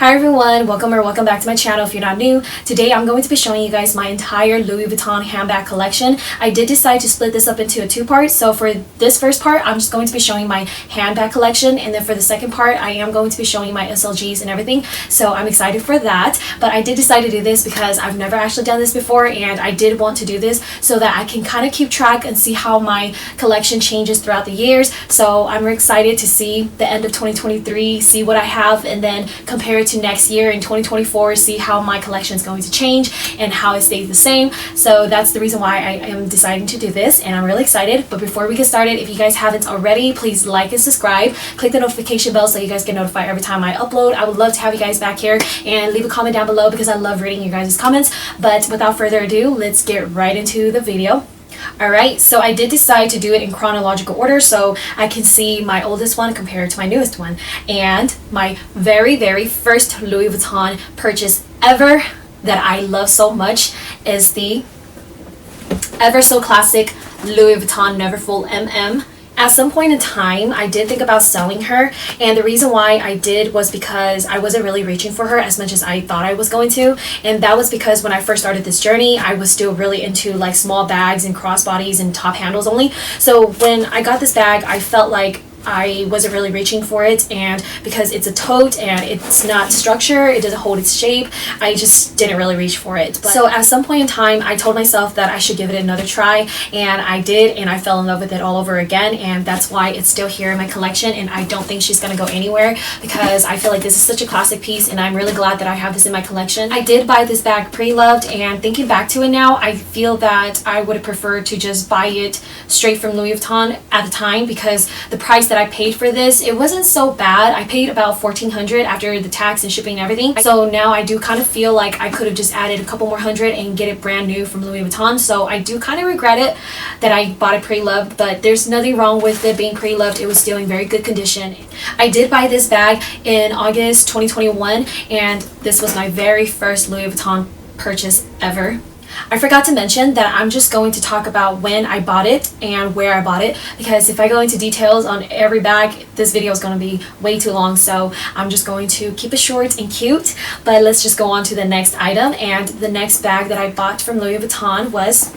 Hi everyone, welcome back to my channel if you're not new. Today I'm going to be showing you guys my entire Louis Vuitton handbag collection. I did decide to split this up into a two-part, so for this first part I'm just going to be showing my handbag collection, and then for the second part I am going to be showing my SLGs and everything, so I'm excited for that. But I did decide to do this because I've never actually done this before, and I did want to do this so that I can kind of keep track and see how my collection changes throughout the years. So I'm excited to see the end of 2023, see what I have, and then compare it to next year in 2024, see how my collection is going to change and how it stays the same. So that's the reason why I am deciding to do this, and I'm really excited. But before we get started, if you guys haven't already, please like and subscribe, click the notification bell so you guys get notified every time I upload. I would love to have you guys back here, and leave a comment down below because I love reading your guys' comments. But without further ado, let's get right into the video. Alright, so I did decide to do it in chronological order so I can see my oldest one compared to my newest one. And my very first Louis Vuitton purchase ever that I love so much is the ever so classic Louis Vuitton Neverfull MM. At some point in time, I did think about selling her, and the reason why I did was because I wasn't really reaching for her as much as I thought I was going to, and that was because when I first started this journey, I was still really into like small bags and crossbodies and top handles only. So when I got this bag, I felt like I wasn't really reaching for it, and because it's a tote and it's not structure, it doesn't hold its shape, I just didn't really reach for it. But so at some point in time I told myself that I should give it another try, and I did, and I fell in love with it all over again, and that's why it's still here in my collection, and I don't think she's gonna go anywhere because I feel like this is such a classic piece, and I'm really glad that I have this in my collection. I did buy this bag pre-loved, and thinking back to it now, I feel that I would have preferred to just buy it straight from Louis Vuitton at the time, because the price that I paid for this, it wasn't so bad. I paid about $1,400 after the tax and shipping and everything. So now I do kind of feel like I could have just added a couple more hundred and get it brand new from Louis Vuitton. So I do kind of regret it that I bought it pre-loved, but there's nothing wrong with it being pre-loved. It was still in very good condition. I did buy this bag in August 2021, and this was my very first Louis Vuitton purchase ever. I forgot to mention that I'm just going to talk about when I bought it and where I bought it, because if I go into details on every bag, this video is going to be way too long, so I'm just going to keep it short and cute. But let's just go on to the next item, and the next bag that I bought from Louis Vuitton was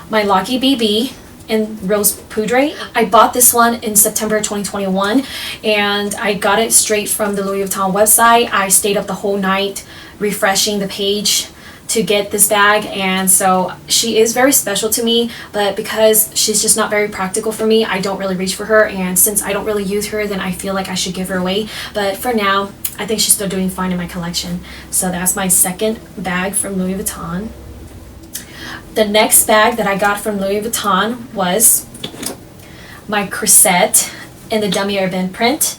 my Lucky BB in Rose Poudre. I bought this one in September 2021, and I got it straight from the Louis Vuitton website. I stayed up the whole night refreshing the page to get this bag, and so she is very special to me, but because she's just not very practical for me, I don't really reach for her, and since I don't really use her, then I feel like I should give her away. But for now, I think she's still doing fine in my collection. So that's my second bag from Louis Vuitton. The next bag that I got from Louis Vuitton was my corset in the demi-urbaine print.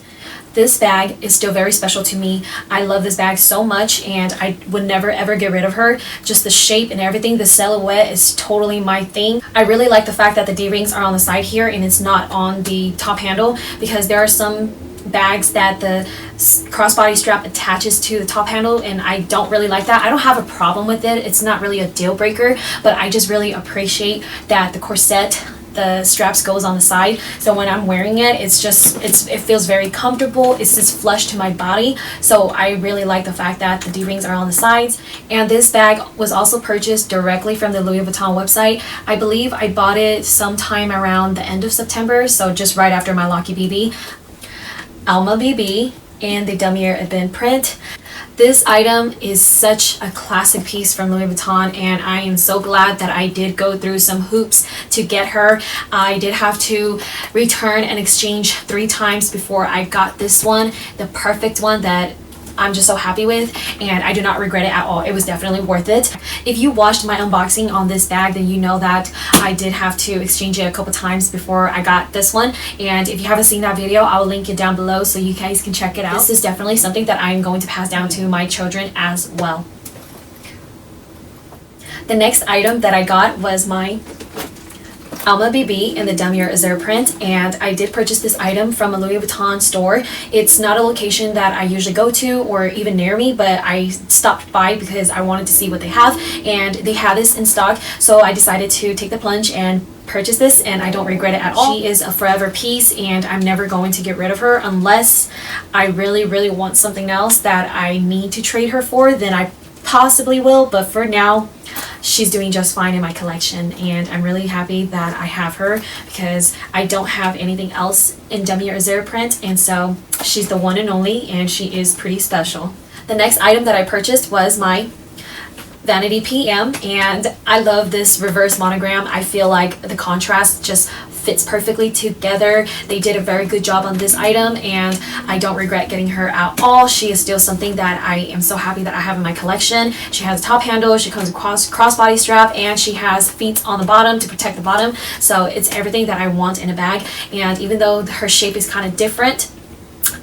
This bag is still very special to me. I love this bag so much, and I would never ever get rid of her. Just the shape and everything, the silhouette is totally my thing. I really like the fact that the D-rings are on the side here and it's not on the top handle, because there are some bags that the crossbody strap attaches to the top handle, and I don't really like that. I don't have a problem with it. It's not really a deal breaker, but I just really appreciate that the corset, the straps goes on the side, so when I'm wearing it, it feels very comfortable. It's just flush to my body, so I really like the fact that the D-rings are on the sides. And this bag was also purchased directly from the Louis Vuitton website. I believe I bought it sometime around the end of September, so just right after my Lucky BB. Alma BB in the demi-urbaine print. This item is such a classic piece from Louis Vuitton, and I am so glad that I did go through some hoops to get her. I did have to return and exchange 3 times before I got this one, the perfect one that I'm just so happy with, and I do not regret it at all. It was definitely worth it. If you watched my unboxing on this bag, then you know that I did have to exchange it a couple times before I got this one, and if you haven't seen that video, I'll link it down below so you guys can check it out. This is definitely something that I'm going to pass down to my children as well. The next item that I got was my Alma BB in the Damier Azur print, and I did purchase this item from a Louis Vuitton store. It's not a location that I usually go to or even near me, but I stopped by because I wanted to see what they have, and they have this in stock, so I decided to take the plunge and purchase this, and I don't regret it at all. She is a forever piece, and I'm never going to get rid of her unless I really want something else that I need to trade her for. Then I possibly will, but for now she's doing just fine in my collection, and I'm really happy that I have her because I don't have anything else in Damier Azur print, and so she's the one and only, and she is pretty special. The next item that I purchased was my Vanity PM, and I love this reverse monogram. I feel like the contrast just fits perfectly together. They did a very good job on this item, and I don't regret getting her at all. She is still something that I am so happy that I have in my collection. She has a top handle, she comes with crossbody strap, and she has feet on the bottom to protect the bottom, so it's everything that I want in a bag. And even though her shape is kind of different,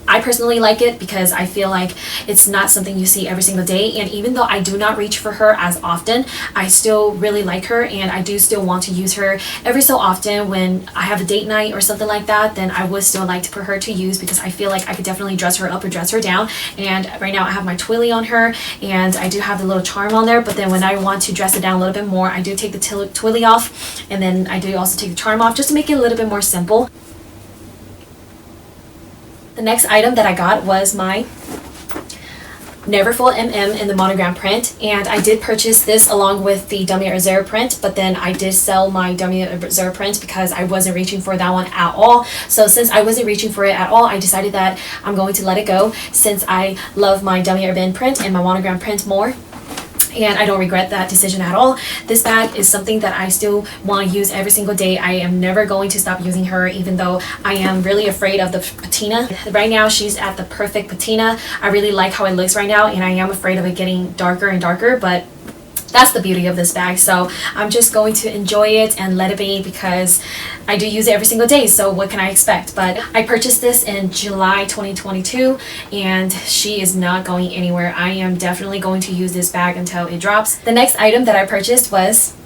I personally like it because I feel like it's not something you see every single day, and even though I do not reach for her as often, I still really like her, and I do still want to use her every so often. When I have a date night or something like that, then I would still like for her to use, because I feel like I could definitely dress her up or dress her down. And right now I have my twilly on her, and I do have the little charm on there, but then when I want to dress it down a little bit more, I do take the twilly off, and then I do also take the charm off just to make it a little bit more simple. The next item that I got was my Neverfull MM in the monogram print, and I did purchase this along with the Damier Azur print, but then I did sell my Damier Azur print because I wasn't reaching for that one at all. So since I wasn't reaching for it at all, I decided that I'm going to let it go, since I love my Damier Azur print and my monogram print more. And I don't regret that decision at all. This bag is something that I still want to use every single day. I am never going to stop using her, even though I am really afraid of the patina. Right now she's at the perfect patina. I really like how it looks right now, and I am afraid of it getting darker and darker, but that's the beauty of this bag. So I'm just going to enjoy it and let it be, because I do use it every single day, so what can I expect? But I purchased this in July 2022, and she is not going anywhere. I am definitely going to use this bag until it drops. The next item that I purchased was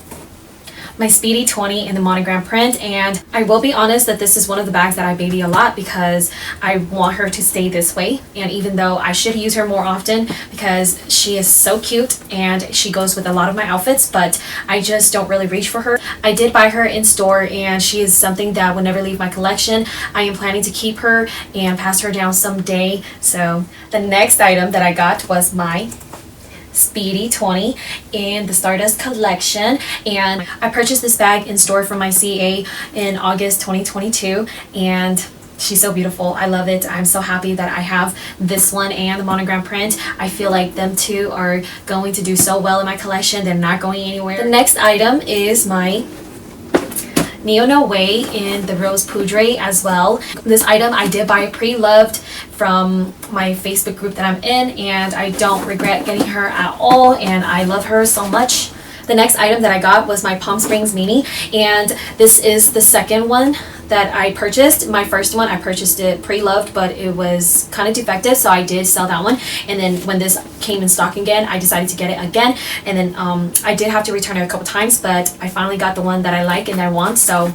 my Speedy 20 in the monogram print, and I will be honest that this is one of the bags that I baby a lot because I want her to stay this way. And even though I should use her more often because she is so cute and she goes with a lot of my outfits, but I just don't really reach for her. I did buy her in store, and she is something that will never leave my collection. I am planning to keep her and pass her down someday. So the next item that I got was my Speedy 20 in the Stardust collection, and I purchased this bag in store from my CA in August 2022, and she's so beautiful. I love it. I'm so happy that I have this one and the monogram print. I feel like them two are going to do so well in my collection. They're not going anywhere. The next item is my Neo No Way in the Rose Poudre as well. This item I did buy pre-loved from my Facebook group that I'm in, and I don't regret getting her at all, and I love her so much. The next item that I got was my Palm Springs Mini, and this is the second one that I purchased. My first one, I purchased it pre-loved, but it was kind of defective, so I did sell that one. And then when this came in stock again, I decided to get it again. And then I did have to return it a couple times, but I finally got the one that I like and I want. So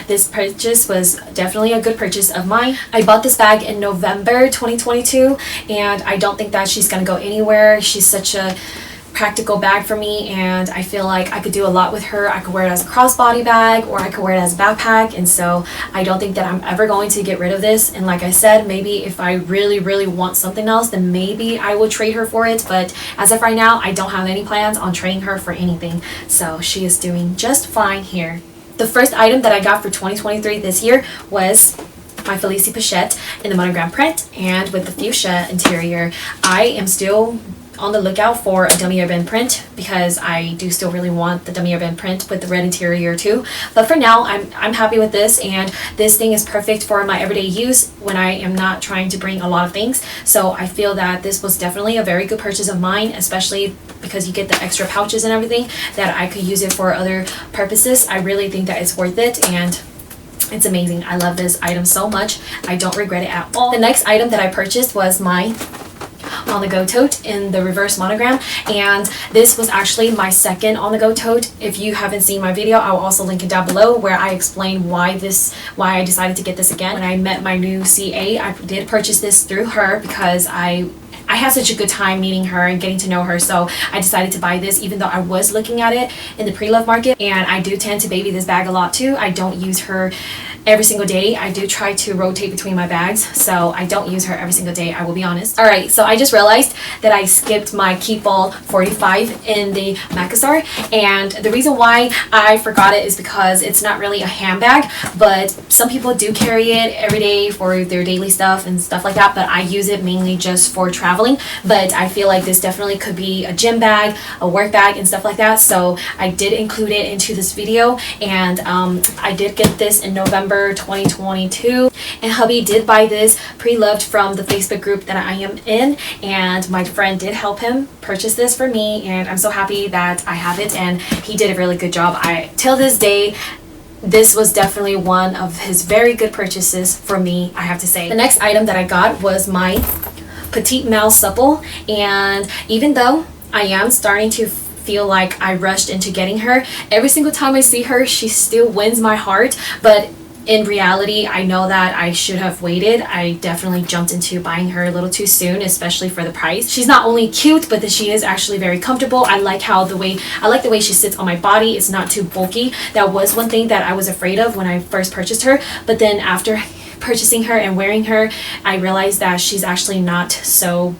this purchase was definitely a good purchase of mine. I bought this bag in November 2022, and I don't think that she's gonna go anywhere. She's such a practical bag for me, and I feel like I could do a lot with her. I could wear it as a crossbody bag, or I could wear it as a backpack, and so I don't think that I'm ever going to get rid of this. And like I said, maybe if I really want something else, then maybe I will trade her for it, but as of right now, I don't have any plans on trading her for anything, so she is doing just fine here. The first item that I got for 2023 this year was my Felicie Pochette in the monogram print and with the fuchsia interior. I am still on the lookout for a Damier Azur print because I do still really want the Damier Azur print with the red interior too. But for now, I'm happy with this, and this thing is perfect for my everyday use when I am not trying to bring a lot of things. So I feel that this was definitely a very good purchase of mine, especially because you get the extra pouches and everything that I could use it for other purposes. I really think that it's worth it, and it's amazing. I love this item so much. I don't regret it at all. The next item that I purchased was my on-the-go tote in the reverse monogram, and this was actually my second on-the-go tote. If you haven't seen my video, I will also link it down below where I explain why I decided to get this again. When I met my new CA, I did purchase this through her because I had such a good time meeting her and getting to know her, so I decided to buy this even though I was looking at it in the pre-love market. And I do tend to baby this bag a lot too. I don't use her every single day. I do try to rotate between my bags, so I don't use her every single day, I will be honest. Alright, so I just realized that I skipped my Keep Ball 45 in the Macassar, and the reason why I forgot it is because it's not really a handbag, but some people do carry it every day for their daily stuff and stuff like that, but I use it mainly just for traveling. But I feel like this definitely could be a gym bag, a work bag, and stuff like that, so I did include it into this video. And I did get this in November 2022, and hubby did buy this pre-loved from the Facebook group that I am in, and my friend did help him purchase this for me, and I'm so happy that I have it, and he did a really good job. Till this day, this was definitely one of his very good purchases for me, I have to say. The next item that I got was my Petite Mal Supple, and even though I am starting to feel like I rushed into getting her, every single time I see her, she still wins my heart. But in reality, I know that I should have waited. I definitely jumped into buying her a little too soon, especially for the price. She's not only cute, but she is actually very comfortable. I like the way she sits on my body. It's not too bulky. That was one thing that I was afraid of when I first purchased her, but then after purchasing her and wearing her, I realized that she's actually not so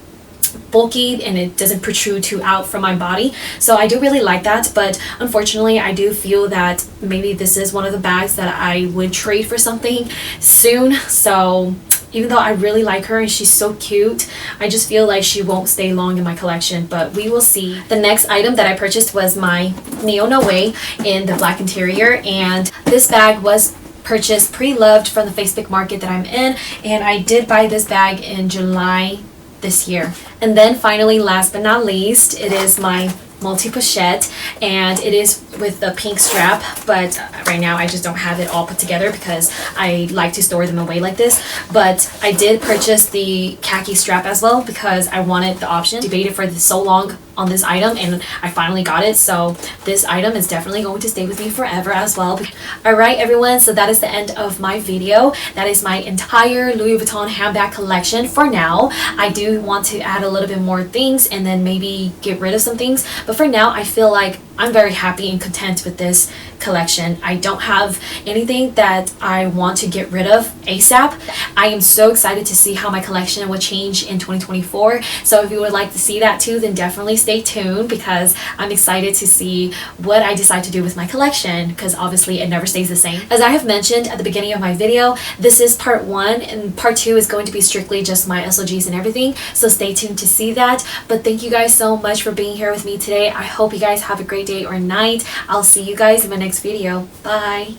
bulky and it doesn't protrude too out from my body, so I do really like that. But unfortunately, I do feel that maybe this is one of the bags that I would trade for something soon. So even though I really like her and she's so cute, I just feel like she won't stay long in my collection, but we will see. The next item that I purchased was my Neo Noe in the black interior, and this bag was purchased pre-loved from the Facebook market that I'm in, and I did buy this bag in July this year. And then finally, last but not least, it is my multi-pochette, and it is with the pink strap, but right now I just don't have it all put together because I like to store them away like this. But I did purchase the khaki strap as well because I wanted the option. Debated for so long on this item and I finally got it, so this item is definitely going to stay with me forever as well. Alright everyone, so that is the end of my video. That is my entire Louis Vuitton handbag collection for now. I do want to add a little bit more things and then maybe get rid of some things, but for now I feel like I'm very happy and content with this collection. I don't have anything that I want to get rid of ASAP. I am so excited to see how my collection will change in 2024. So if you would like to see that too, then definitely stay tuned because I'm excited to see what I decide to do with my collection, because obviously it never stays the same. As I have mentioned at the beginning of my video, this is part 1 and part 2 is going to be strictly just my SOGs and everything. So stay tuned to see that. But thank you guys so much for being here with me today. I hope you guys have a great day or night. I'll see you guys in my next video. Bye.